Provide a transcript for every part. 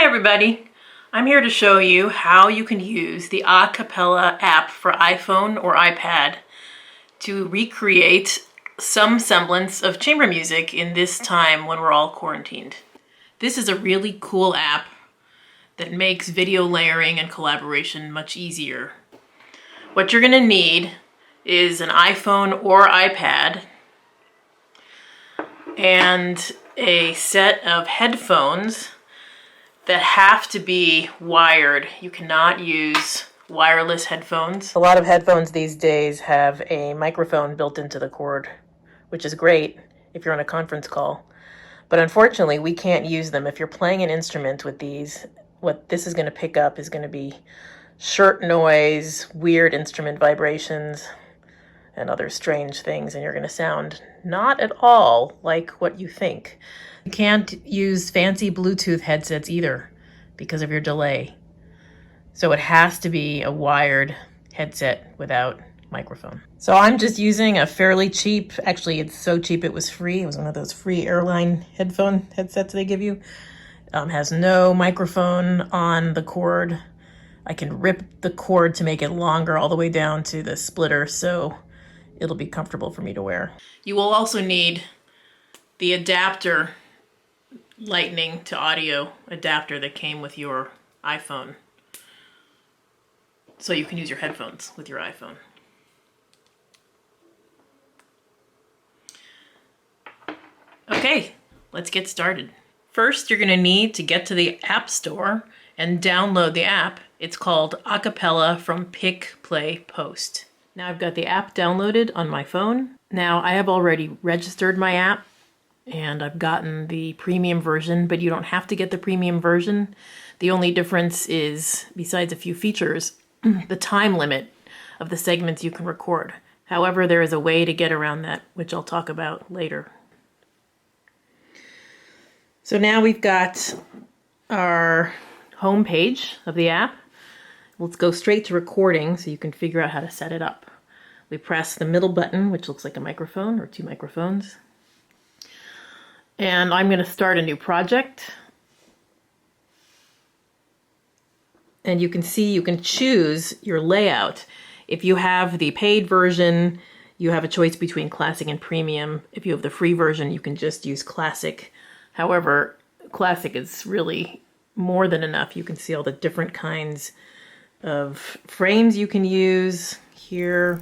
Hi everybody! I'm here to show you how you can use the Acapella app for iPhone or iPad to recreate some semblance of chamber music in this time when we're all quarantined. This is a really cool app that makes video layering and collaboration much easier. What you're going to need is an iPhone or iPad and a set of headphones that have to be wired. You cannot use wireless headphones. A lot of headphones these days have a microphone built into the cord, which is great if you're on a conference call. But unfortunately, we can't use them. If you're playing an instrument with these, what this is going to pick up is going to be shirt noise, weird instrument vibrations, and other strange things, and you're going to sound not at all like what you think. You can't use fancy Bluetooth headsets either because of your delay. So it has to be a wired headset without microphone. So I'm just using a fairly cheap, actually it's so cheap it was free. It was one of those free airline headphone headsets they give you. Has no microphone on the cord. I can rip the cord to make it longer all the way down to the splitter, so it'll be comfortable for me to wear. You will also need the adapter, lightning to audio adapter that came with your iPhone, so you can use your headphones with your iPhone. Okay, let's get started. First, you're going to need to get to the App Store and download the app. It's called Acapella from Pick, Play, Post. Now I've got the app downloaded on my phone. Now I have already registered my app and I've gotten the premium version, but you don't have to get the premium version. The only difference is, besides a few features, the time limit of the segments you can record. However, there is a way to get around that, which I'll talk about later. So now we've got our home page of the app. Let's go straight to recording so you can figure out how to set it up. We press the middle button, which looks like a microphone or two microphones. And I'm going to start a new project. And you can see you can choose your layout. If you have the paid version, you have a choice between classic and premium. If you have the free version, you can just use classic. However, classic is really more than enough. You can see all the different kinds of frames you can use here.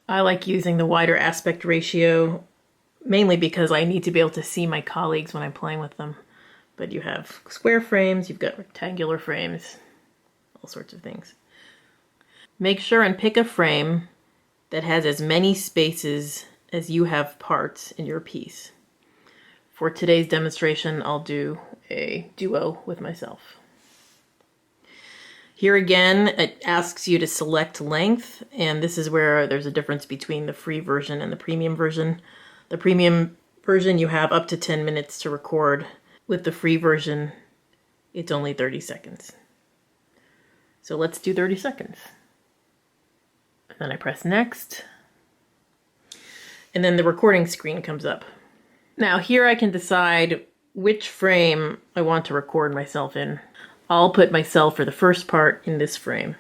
I like using the wider aspect ratio, mainly because I need to be able to see my colleagues when I'm playing with them. But you have square frames, you've got rectangular frames, all sorts of things. Make sure and pick a frame that has as many spaces as you have parts in your piece. For today's demonstration, I'll do a duo with myself. Here again, it asks you to select length, and this is where there's a difference between the free version and the premium version. The premium version, you have up to 10 minutes to record. With the free version, it's only 30 seconds. So let's do 30 seconds. And then I press next. And then the recording screen comes up. Now here I can decide which frame I want to record myself in. I'll put myself for the first part in this frame.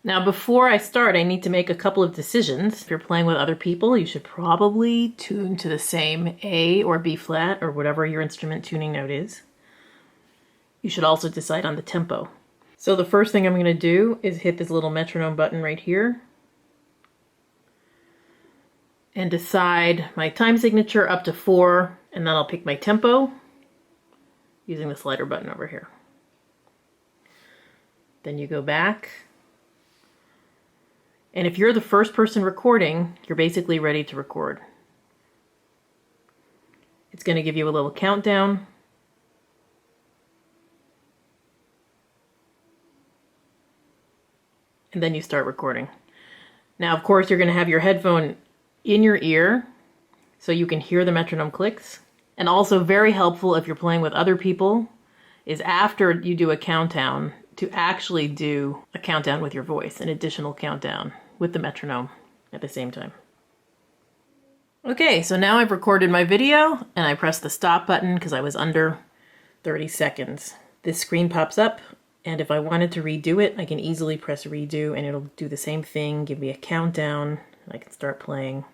Now before I start, I need to make a couple of decisions. If you're playing with other people, you should probably tune to the same A or B flat or whatever your instrument tuning note is. You should also decide on the tempo. So the first thing I'm going to do is hit this little metronome button right here and decide my time signature up to 4, and then I'll pick my tempo using the slider button over here. Then you go back. And if you're the first person recording, you're basically ready to record. It's going to give you a little countdown. And then you start recording. Now, of course, you're going to have your headphone in your ear so you can hear the metronome clicks. And also very helpful if you're playing with other people is after you do a countdown to actually do a countdown with your voice, an additional countdown with the metronome at the same time. Okay, so now I've recorded my video and I press the stop button because I was under 30 seconds. this screen pops up, and if I wanted to redo it, I can easily press redo and it'll do the same thing, give me a countdown, and I can start playing.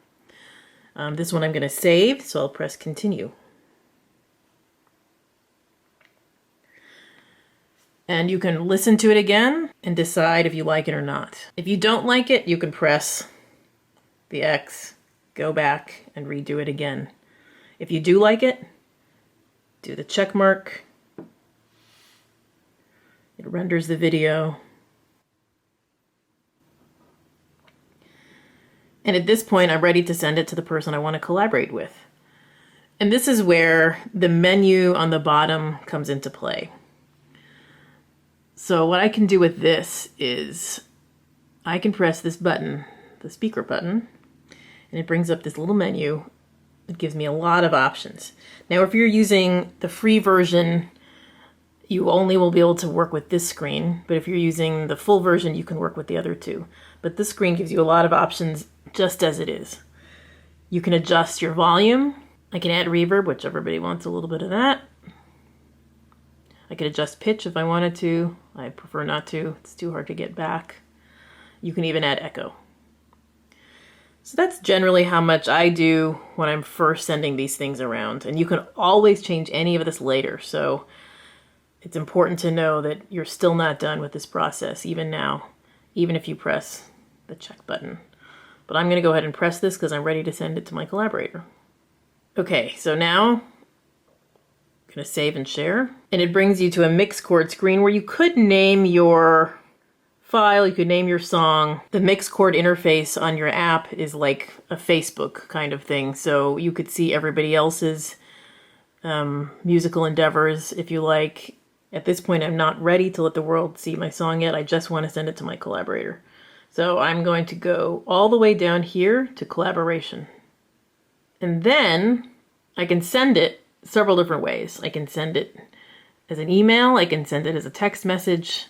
This one I'm going to save, so I'll press continue. And you can listen to it again and decide if you like it or not. If you don't like it, you can press the X, go back, and redo it again. If you do like it, do the check mark. It renders the video. And at this point, I'm ready to send it to the person I want to collaborate with. And this is where the menu on the bottom comes into play. So what I can do with this is I can press this button, the speaker button, and it brings up this little menu. It gives me a lot of options. Now, if you're using the free version, you only will be able to work with this screen, but if you're using the full version, you can work with the other two. But this screen gives you a lot of options just as it is. You can adjust your volume. I can add reverb, which everybody wants a little bit of that. I could adjust pitch if I wanted to. I prefer not to. It's too hard to get back. You can even add echo. So that's generally how much I do when I'm first sending these things around. And you can always change any of this later. So it's important to know that you're still not done with this process, even now, even if you press the check button. But I'm going to go ahead and press this because I'm ready to send it to my collaborator. Okay, so now going to save and share, and it brings you to a mix chord screen where you could name your file, you could name your song. The mix chord interface on your app is like a Facebook kind of thing, so you could see everybody else's musical endeavors if you like. At this point, I'm not ready to let the world see my song yet. I just want to send it to my collaborator. So I'm going to go all the way down here to collaboration, and then I can send it several different ways. I can send it as an email, I can send it as a text message,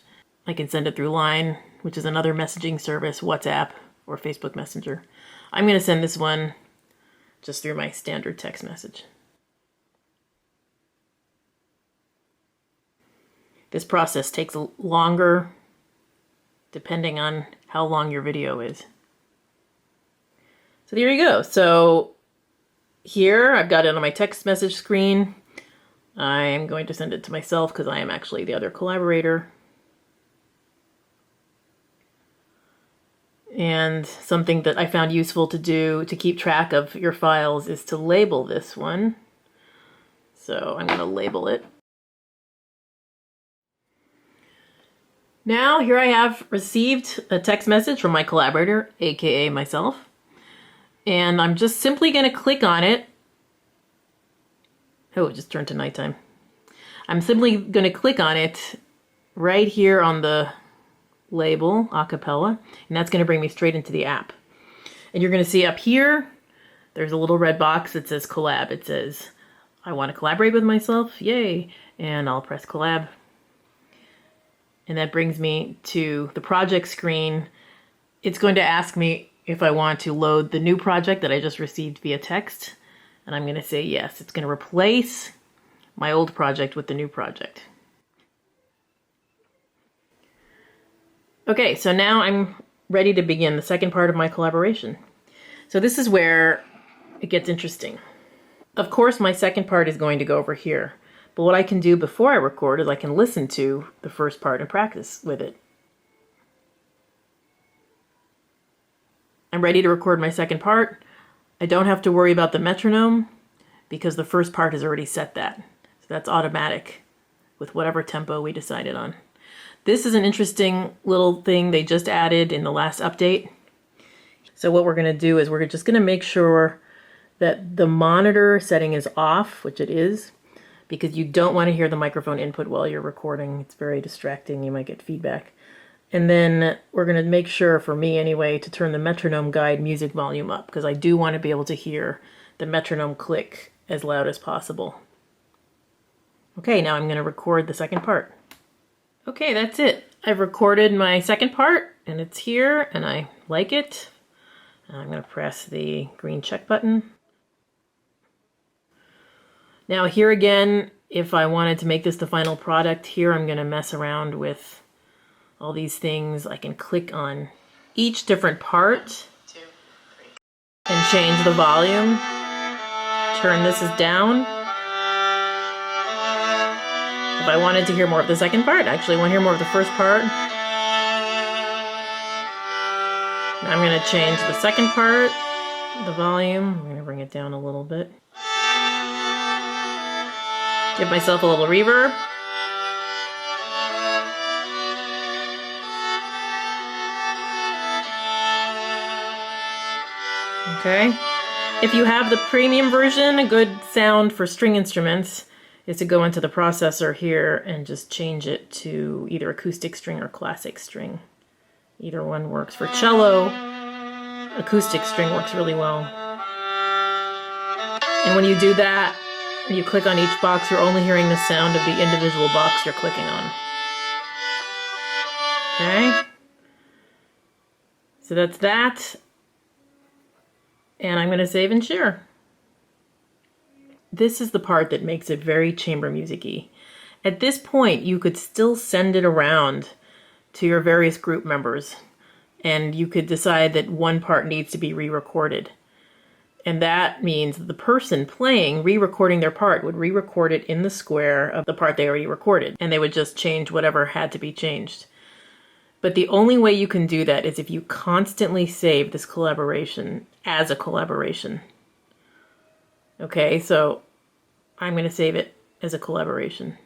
I can send it through Line, which is another messaging service, WhatsApp, or Facebook Messenger. I'm going to send this one just through my standard text message. This process takes longer depending on how long your video is. So there you go. So here, I've got it on my text message screen. I'm going to send it to myself because I am actually the other collaborator. And something that I found useful to do to keep track of your files is to label this one. So I'm going to label it. Now, here I have received a text message from my collaborator, aka myself. And I'm just simply going to click on it. Oh, it just turned to nighttime. I'm simply going to click on it right here on the label, Acapella, and that's going to bring me straight into the app. And you're going to see up here, there's a little red box that says collab. It says, I want to collaborate with myself, yay, and I'll press collab. And that brings me to the project screen. It's going to ask me if I want to load the new project that I just received via text, and I'm going to say yes. It's going to replace my old project with the new project. Okay, so now I'm ready to begin the second part of my collaboration. So this is where it gets interesting. Of course, my second part is going to go over here, but what I can do before I record is I can listen to the first part and practice with it. I'm ready to record my second part. I don't have to worry about the metronome because the first part has already set that. So that's automatic with whatever tempo we decided on. This is an interesting little thing they just added in the last update. So what we're going to do is we're just going to make sure that the monitor setting is off, which it is, because you don't want to hear the microphone input while you're recording. It's very distracting. You might get feedback. And then we're going to make sure, for me anyway, to turn the metronome guide music volume up, because I do want to be able to hear the metronome click as loud as possible. Okay, now I'm going to record the second part. Okay, that's it. I've recorded my second part, and it's here, and I like it. I'm going to press the green check button. Now here again, If I wanted to make this the final product, here I'm going to mess around with all these things. I can click on each different part and change the volume. Turn this down. If I wanted to hear more of the second part, actually I want to hear more of the first part. I'm going to change the second part, the volume. I'm going to bring it down a little bit. Give myself a little reverb. Okay. If you have the premium version, a good sound for string instruments is to go into the processor here and just change it to either acoustic string or classic string. Either one works. For cello, acoustic string works really well. And when you do that, and you click on each box, you're only hearing the sound of the individual box you're clicking on. Okay? So that's that. And I'm going to save and share. This is the part that makes it very chamber music-y. At this point, you could still send it around to your various group members, and you could decide that one part needs to be re-recorded. And that means the person playing, re-recording their part, would re-record it in the square of the part they already recorded, and they would just change whatever had to be changed. But the only way you can do that is if you constantly save this collaboration as a collaboration. Okay, so I'm going to save it as a collaboration.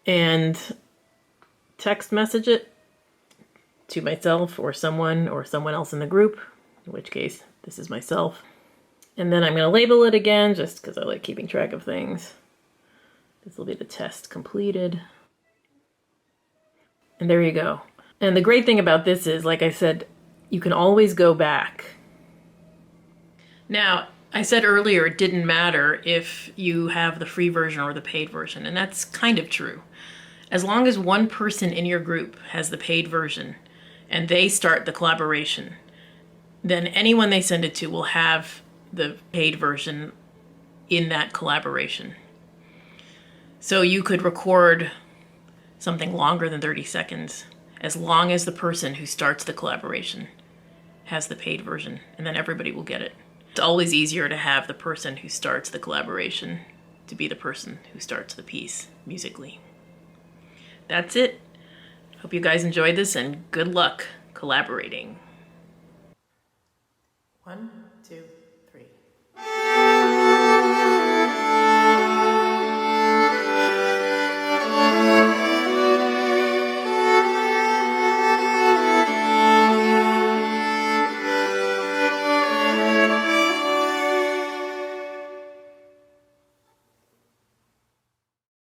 And text message it to myself or someone else in the group, in which case this is myself. And then I'm going to label it again just because I like keeping track of things. This will be the test completed. And there you go. And the great thing about this is, like I said, you can always go back. Now, I said earlier it didn't matter if you have the free version or the paid version, and that's kind of true. As long as one person in your group has the paid version and they start the collaboration, then anyone they send it to will have the paid version in that collaboration. So you could record something longer than 30 seconds as long as the person who starts the collaboration has the paid version, and then everybody will get it. It's always easier to have the person who starts the collaboration to be the person who starts the piece musically. That's it. Hope you guys enjoyed this, and good luck collaborating. 1, 2, 3.